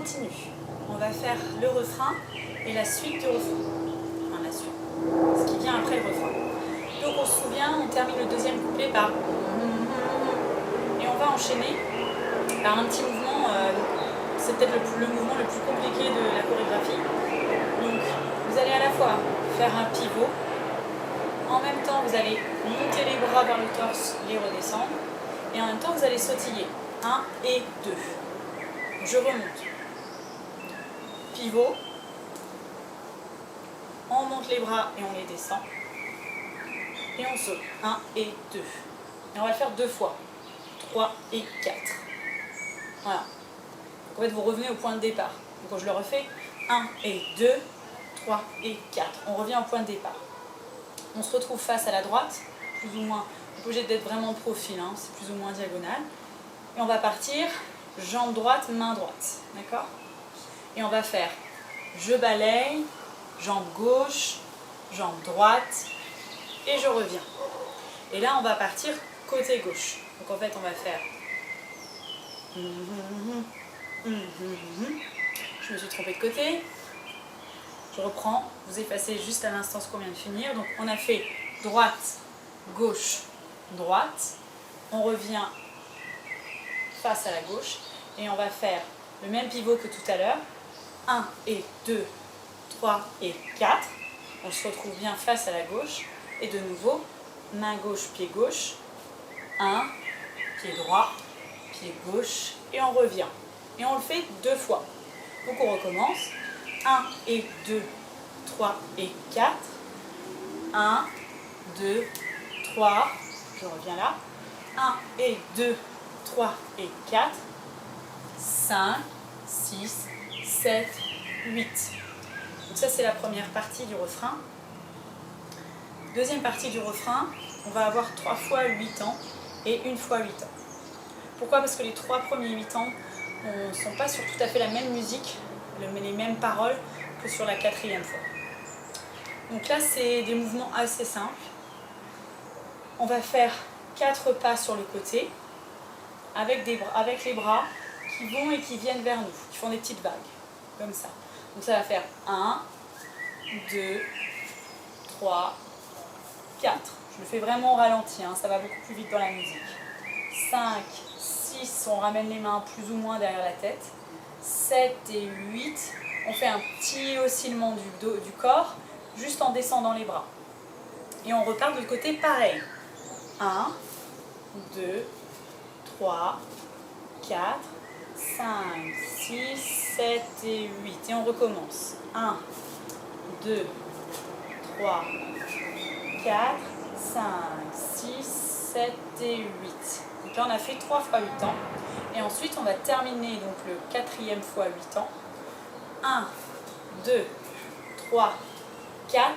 continue. On va faire le refrain et la suite du refrain. Enfin, la suite. Ce qui vient après le refrain. Donc on se souvient, on termine le deuxième couplet par et on va enchaîner par un petit mouvement, c'est peut-être le mouvement le plus compliqué de la chorégraphie. Donc vous allez à la fois faire un pivot, en même temps vous allez monter les bras vers le torse, les redescendre, et en même temps vous allez sautiller. 1 et 2. Je remonte. Pivot. On monte les bras et on les descend. Et on saute. 1 et 2. Et on va le faire 2 fois. 3 et 4. Voilà. Donc en fait, vous revenez au point de départ. Donc quand je le refais, 1 et 2, 3 et 4. On revient au point de départ. On se retrouve face à la droite, plus ou moins. Vous n'êtes pas obligé d'être vraiment de profil, hein, c'est plus ou moins diagonal. Et on va partir jambe droite, main droite. D'accord? Et on va faire je balaye, jambe gauche, jambe droite, et je reviens. Et là, on va partir côté gauche. Donc en fait, on va faire. Je me suis trompée de côté. Je reprends. Vous effacez juste à l'instant ce qu'on vient de finir. Donc on a fait droite, gauche, droite. On revient face à la gauche. Et on va faire le même pivot que tout à l'heure. 1 et 2, 3 et 4. On se retrouve bien face à la gauche. Et de nouveau, main gauche, pied gauche. 1, pied droit, pied gauche. Et on revient. Et on le fait 2 fois. Donc on recommence. 1 et 2, 3 et 4. 1, 2, 3. Je reviens là. 1 et 2, 3 et 4. 5, 6, 7, 8. Donc ça c'est la première partie du refrain. Deuxième partie du refrain, on va avoir 3 fois 8 ans et 1 fois 8 ans. Pourquoi? Parce que les 3 premiers 8 ans ne sont pas sur tout à fait la même musique, les mêmes paroles que sur la 4e fois. Donc là c'est des mouvements assez simples. On va faire 4 pas sur le côté avec les bras qui vont et qui viennent vers nous, qui font des petites vagues, comme ça. Donc ça va faire 1, 2, 3, 4. Je le fais vraiment au ralenti, hein, ça va beaucoup plus vite dans la musique. 5, 6, on ramène les mains plus ou moins derrière la tête. 7 et 8, on fait un petit oscillement du corps, juste en descendant les bras. Et on repart de l'autre côté pareil. 1, 2, 3, 4, 5, 6, 7 et 8. Et on recommence. 1, 2, 3, 4, 5, 6, 7 et 8. Donc là on a fait 3 fois 8 ans. Et ensuite on va terminer donc le 4e fois 8 ans. 1, 2, 3, 4,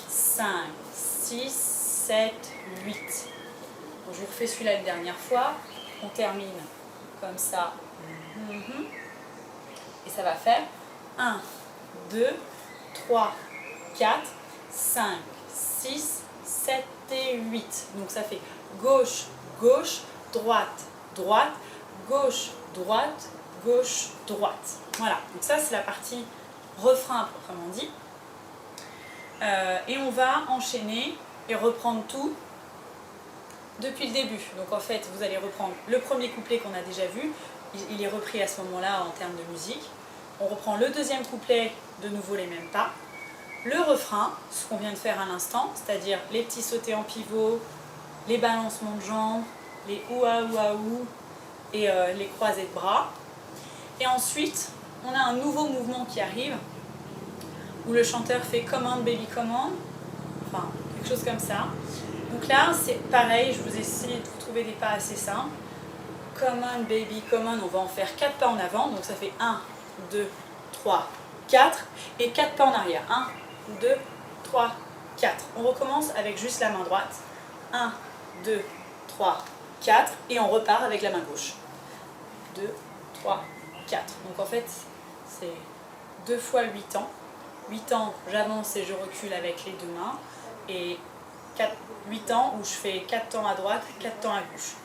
5, 6, 7, 8. Donc je vous refais celui-là une dernière fois. On termine comme ça. Et ça va faire 1, 2, 3, 4, 5, 6, 7 et 8. Donc ça fait gauche, gauche, droite, droite, gauche, droite, gauche, droite. Voilà, donc ça c'est la partie refrain proprement dit. Et on va enchaîner et reprendre tout depuis le début. Donc en fait, vous allez reprendre le premier couplet qu'on a déjà vu. Il est repris à ce moment-là en termes de musique. On reprend le deuxième couplet, de nouveau les mêmes pas. Le refrain, ce qu'on vient de faire à l'instant, c'est-à-dire les petits sautés en pivot, les balancements de jambes, les ouah ouah ou et les croisés de bras. Et ensuite, on a un nouveau mouvement qui arrive où le chanteur fait command baby command, enfin quelque chose comme ça. Donc là, c'est pareil, je vous ai essayé de vous trouver des pas assez simples. Command baby command, on va en faire 4 pas en avant, donc ça fait 1, 2, 3, 4 et 4 pas en arrière. 1, 2, 3, 4. On recommence avec juste la main droite. 1, 2, 3, 4 et on repart avec la main gauche. 2, 3, 4. Donc en fait, c'est 2 fois 8 ans. 8 ans, j'avance et je recule avec les deux mains. Et 8 ans où je fais 4 temps à droite, 4 temps à gauche.